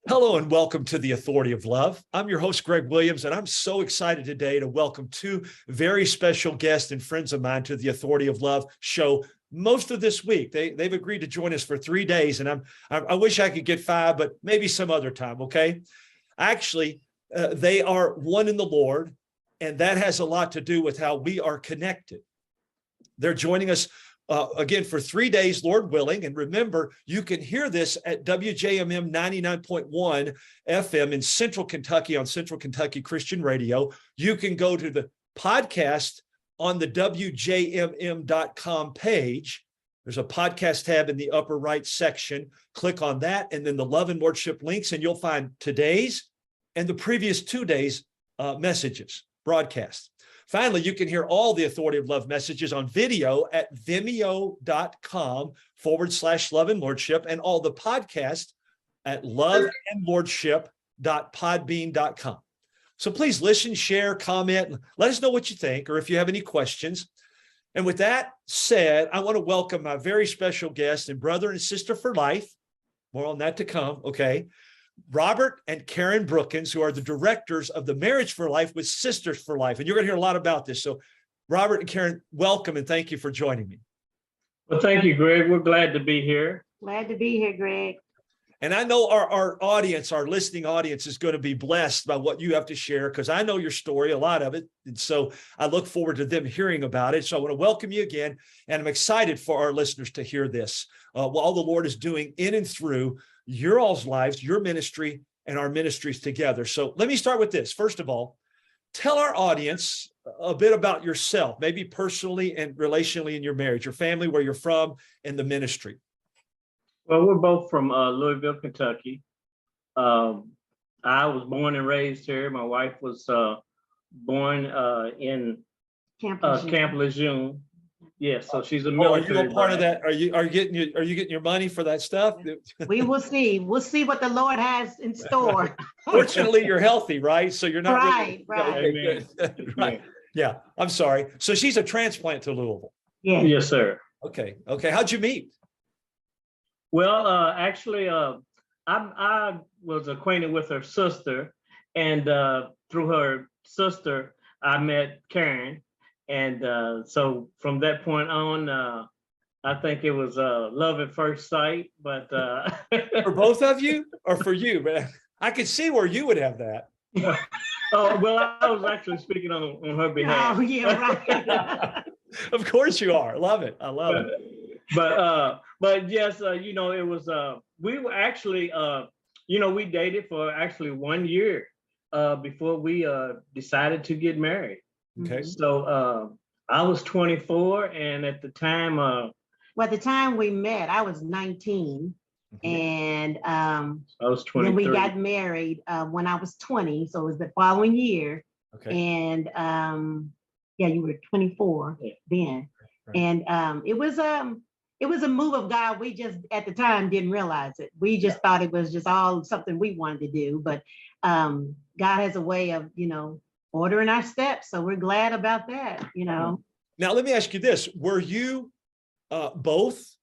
Hello and welcome to the Authority of Love. I'm your host, Greg Williams, and I'm so excited today to welcome two very special guests and friends of mine to the Authority of Love show most of this week. They've agreed to join us for 3 days, and I wish I could get 5, but maybe some other time, okay? Actually, they are one in the Lord, and that has a lot to do with how we are connected. They're joining us again for 3 days, Lord willing. And remember, you can hear this at WJMM 99.1 FM in Central Kentucky on Central Kentucky Christian Radio. You can go to the podcast on the WJMM.com page. There's a podcast tab in the upper right section. Click on that, and then the Love and Lordship links, and you'll find today's and the previous 2 days' messages, broadcasts. Finally, you can hear all the Authority of Love messages on video at vimeo.com/love and lordship, and all the podcasts at loveandlordship.podbean.com. So please listen, share, comment, let us know what you think, or if you have any questions. And with that said, I want to welcome my very special guest and brother and sister for life. More on that to come, okay? Robert and Karen Brookins, who are the directors of the Marriage for Life with Sisters for Life. And you're going to hear a lot about this. So Robert and Karen, welcome, and thank you for joining me. Well, thank you, Greg. We're glad to be here. Glad to be here, Greg. And I know our audience, our listening audience, is going to be blessed by what you have to share, because I know your story, a lot of it. And so I look forward to them hearing about it. So I want to welcome you again. And I'm excited for our listeners to hear this, what all the Lord is doing in and through your all's lives, your ministry, and our ministries together. So let me start with this. First of all, tell our audience a bit about yourself, maybe personally and relationally in your marriage, your family, where you're from, and the ministry. Well, we're both from Louisville, Kentucky. I was born and raised here. My wife was born in Camp Lejeune. Yes, so she's a military. Are you a part of that? Are you getting your money for that stuff? We will see. We'll see what the Lord has in store. Fortunately, you're healthy, right? So you're not right. Okay, right. Yeah. I'm sorry. So she's a transplant to Louisville. Yeah. Yes, sir. Okay. How'd you meet? Well, actually, I was acquainted with her sister, and through her sister, I met Karen. And so from that point on, I think it was love at first sight. But for both of you, or for you? Man, I could see where you would have that. Oh, well, I was actually speaking on her behalf. Oh, yeah, right. Of course you are. Love it. I love it. But yes, it was. We were actually, we dated for actually 1 year before we decided to get married. Okay. So I was 24, and at the time, well, at the time we met, I was 19, and I was 23. then we got married when I was 20, so it was the following year. Okay. And you were 24 then, right. And it was a move of God. We just at the time didn't realize it. We just thought it was just all something we wanted to do, but God has a way of ordering our steps. So we're glad about that, Now, let me ask you this. Were you both,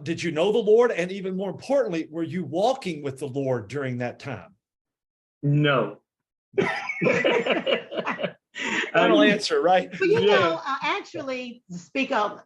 did you know the Lord? And even more importantly, were you walking with the Lord during that time? No. Final answer, right? But actually, to speak of,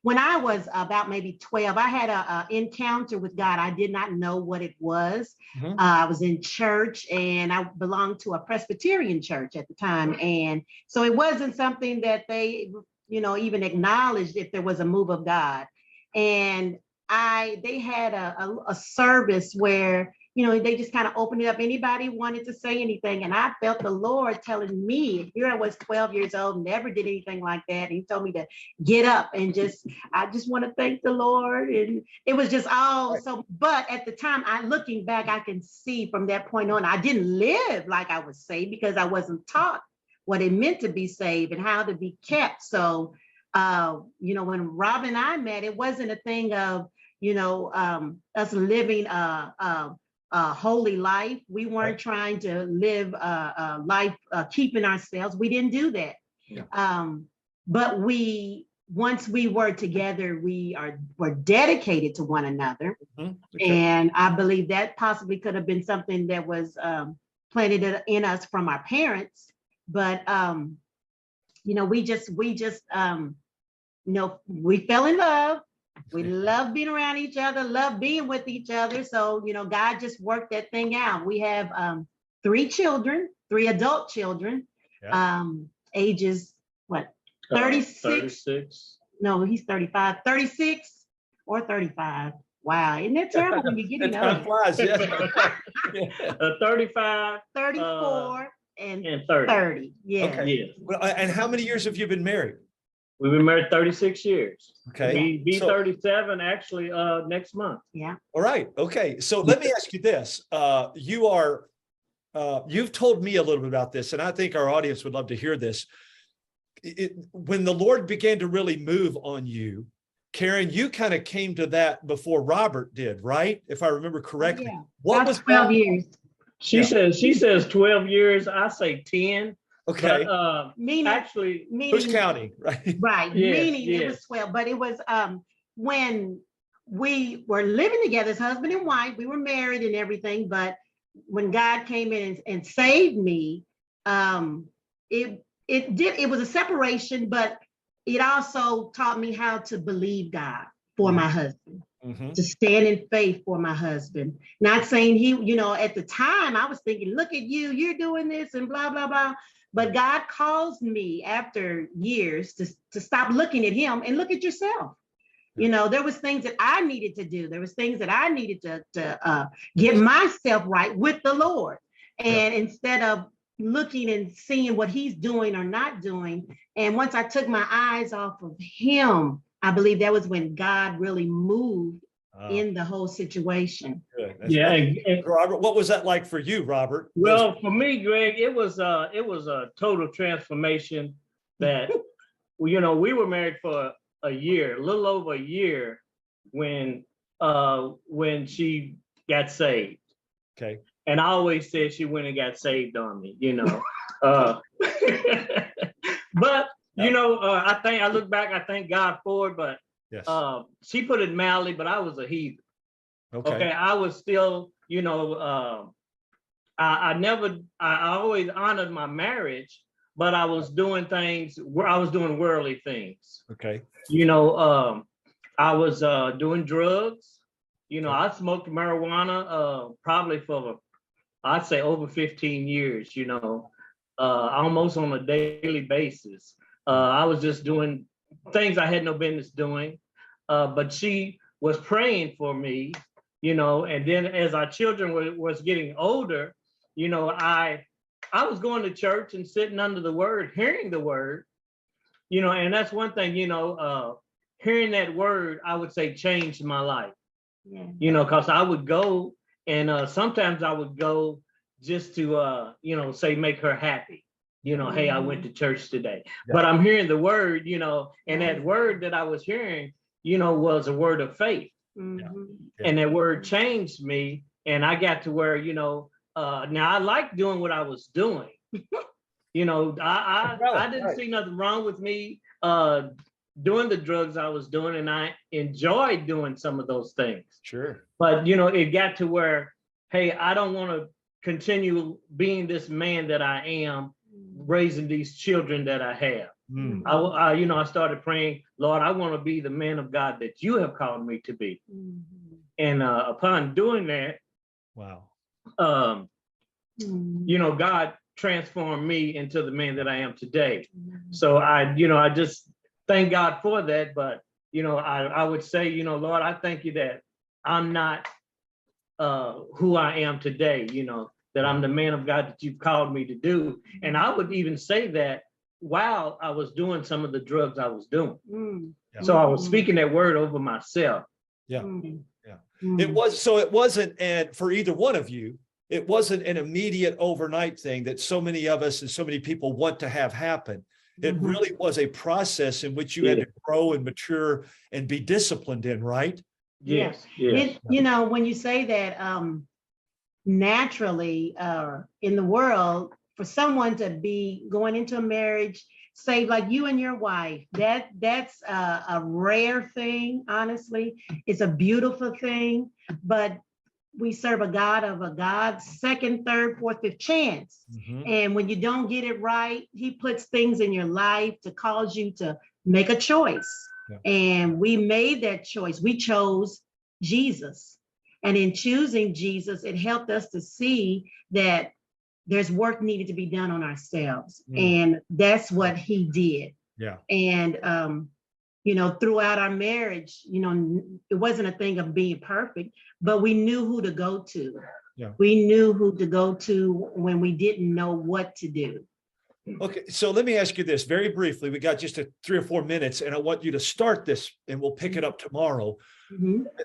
when I was about maybe 12, I had an encounter with God. I did not know what it was. Mm-hmm. I was in church, and I belonged to a Presbyterian church at the time. And so it wasn't something that they, even acknowledged if there was a move of God. And they had a service where they just kind of opened it up. Anybody wanted to say anything. And I felt the Lord telling me, here I was 12 years old, never did anything like that. And he told me to get up and I just want to thank the Lord. And it was just all so, but at the time, looking back, I can see from that point on, I didn't live like I was saved because I wasn't taught what it meant to be saved and how to be kept. So, when Rob and I met, it wasn't a thing of, us living holy life. We weren't trying to live life keeping ourselves. We didn't do that. Yeah. But we once we were together, were dedicated to one another. Okay. And I believe that possibly could have been something that was planted in us from our parents. But we fell in love. We love being around each other, love being with each other. So, God just worked that thing out. We have 3 children, 3 adult children, ages, 36? 36. No, he's 35, 36 or 35. Wow, isn't that terrible when you get Time flies, yeah. 35, 34 and 30. 30. Yeah. Okay. Yes. Well, and how many years have you been married? We've been married 36 years. Okay. Be 37 actually next month. Yeah. All right. Okay. So let me ask you this. You've told me a little bit about this, and I think our audience would love to hear this. When the Lord began to really move on you, Karen, you kind of came to that before Robert did, right? If I remember correctly. Yeah. What About was 12 years. She says 12 years. I say 10. Okay. But, Meaning who's counting, right? Right. Yes, Meaning it was 12, but it was when we were living together as husband and wife, we were married and everything, but when God came in and saved me, it was a separation, but it also taught me how to believe God for my husband, to stand in faith for my husband. Not saying he, at the time I was thinking, look at you, you're doing this and blah, blah, blah. But God calls me after years to stop looking at him and look at yourself. There was things that I needed to do. There was things that I needed to get myself right with the Lord. And instead of looking and seeing what he's doing or not doing. And once I took my eyes off of him, I believe that was when God really moved in the whole situation. Good. Yeah. And Robert, what was that like for you, Robert? Well, for me, Greg, it was a total transformation that, we were married for a year, a little over a year when she got saved. Okay. And I always said she went and got saved on me, But I look back, I thank God for it. But yes. She put it mildly, but I was a heathen. Okay. I was still, I always honored my marriage, but I was doing things where I was doing worldly things. Okay. I was doing drugs. I smoked marijuana probably for, I'd say, over 15 years, almost on a daily basis. I was just doing things I had no business doing. But she was praying for me, and then as our children was getting older, I was going to church and sitting under the word, hearing the word, and that's one thing, hearing that word, I would say changed my life. Yeah. Because I would go and sometimes I would go just to, say, make her happy. Hey, I went to church today. Yeah. But I'm hearing the word, and that word that I was hearing, was a word of faith. Mm-hmm. Yeah. And that word changed me. And I got to where, now I like doing what I was doing. I didn't see nothing wrong with me doing the drugs I was doing, and I enjoyed doing some of those things. Sure. But, it got to where, hey, I don't want to continue being this man that I am, raising these children that I have. Mm. I started praying, Lord, I want to be the man of God that you have called me to be. Mm-hmm. And upon doing that, wow. God transformed me into the man that I am today. Mm-hmm. So I just thank God for that. But, I would say, Lord, I thank you that I'm not who I am today, that I'm the man of God that you've called me to do. And I would even say that while I was doing some of the drugs I was doing. Mm. Yeah. So I was speaking that word over myself. Yeah. Mm. Yeah. It wasn't, and for either one of you, it wasn't an immediate overnight thing that so many of us and so many people want to have happen. It really was a process in which you had to grow and mature and be disciplined in, right? Yes. Yes. When you say that, naturally in the world, for someone to be going into a marriage saved, like you and your wife, that's a rare thing, honestly. It's a beautiful thing, but we serve a God second, third, fourth, fifth chance. And when you don't get it right, he puts things in your life to cause you to make a choice. And we made that choice. We chose Jesus. And in choosing Jesus, it helped us to see that there's work needed to be done on ourselves. And that's what he did. And throughout our marriage, it wasn't a thing of being perfect, but we knew who to go to. We knew who to go to when we didn't know what to do. Okay, so let me ask you this very briefly. We got just 3 or 4 minutes, and I want you to start this, and we'll pick it up tomorrow.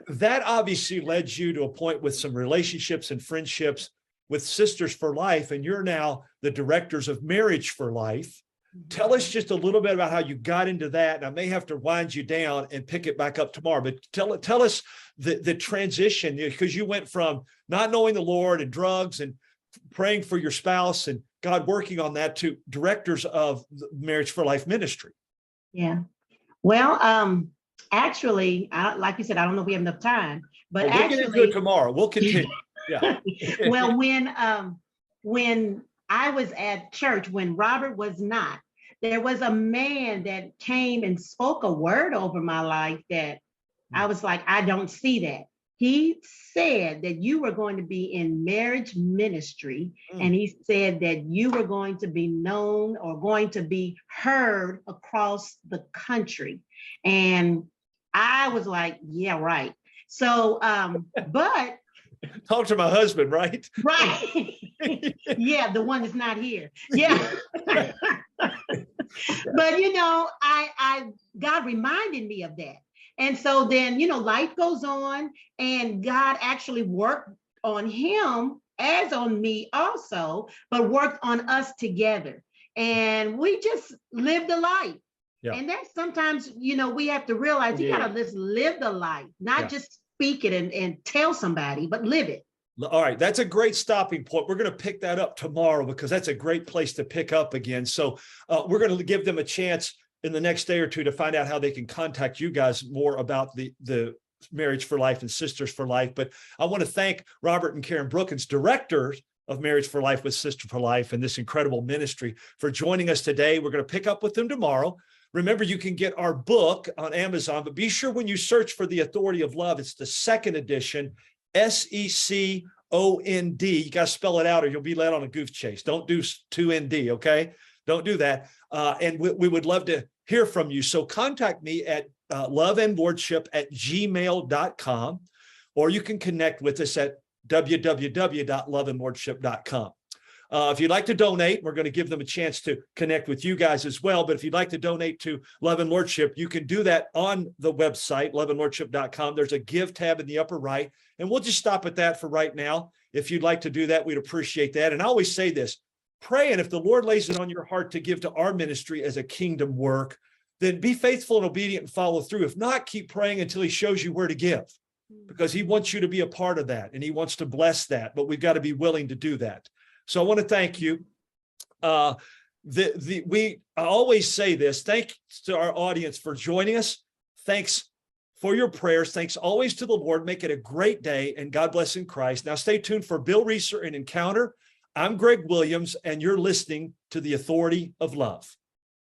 That obviously led you to a point with some relationships and friendships with Sisters for Life, and you're now the directors of Marriage for Life. Tell us just a little bit about how you got into that. And I may have to wind you down and pick it back up tomorrow, but tell us the transition, because you went from not knowing the Lord and drugs and praying for your spouse and God working on that to directors of the Marriage for Life ministry. Yeah. Well, actually, like you said, I don't know if we have enough time, but we'll get into it tomorrow. We'll continue. Yeah. Well, when I was at church, when Robert was not, there was a man that came and spoke a word over my life that I was like, I don't see that. He said that you were going to be in marriage ministry, and he said that you were going to be known or going to be heard across the country. And I was like, yeah, right. So, but talk to my husband, right? Right. Yeah, the one that's not here. Yeah. But God reminded me of that. And so then, life goes on, and God actually worked on him as on me also, but worked on us together. And we just lived a life. And that's sometimes, we have to realize you got to just live the life, not just speak it and tell somebody, but live it. All right. That's a great stopping point. We're going to pick that up tomorrow, because that's a great place to pick up again. So we're going to give them a chance in the next day or two to find out how they can contact you guys more about the Marriage for Life and Sisters for Life. But I want to thank Robert and Karen Brookins, directors of Marriage for Life with Sisters for Life and this incredible ministry, for joining us today. We're going to pick up with them tomorrow. Remember, you can get our book on Amazon, but be sure when you search for The Authority of Love, it's the second edition, SECOND. You got to spell it out or you'll be led on a goof chase. Don't do 2ND, okay? Don't do that. And we would love to hear from you. So contact me at loveandlordship@gmail.com, or you can connect with us at www.loveandlordship.com. If you'd like to donate, we're going to give them a chance to connect with you guys as well. But if you'd like to donate to Love and Lordship, you can do that on the website, loveandlordship.com. There's a give tab in the upper right. And we'll just stop at that for right now. If you'd like to do that, we'd appreciate that. And I always say this, pray, and if the Lord lays it on your heart to give to our ministry as a kingdom work, then be faithful and obedient and follow through. If not, keep praying until he shows you where to give, because he wants you to be a part of that and he wants to bless that. But we've got to be willing to do that. So I want to thank you. I always say this, thanks to our audience for joining us. Thanks for your prayers. Thanks always to the Lord. Make it a great day, and God bless in Christ. Now stay tuned for Bill Reeser and Encounter. I'm Greg Williams, and you're listening to The Authority of Love.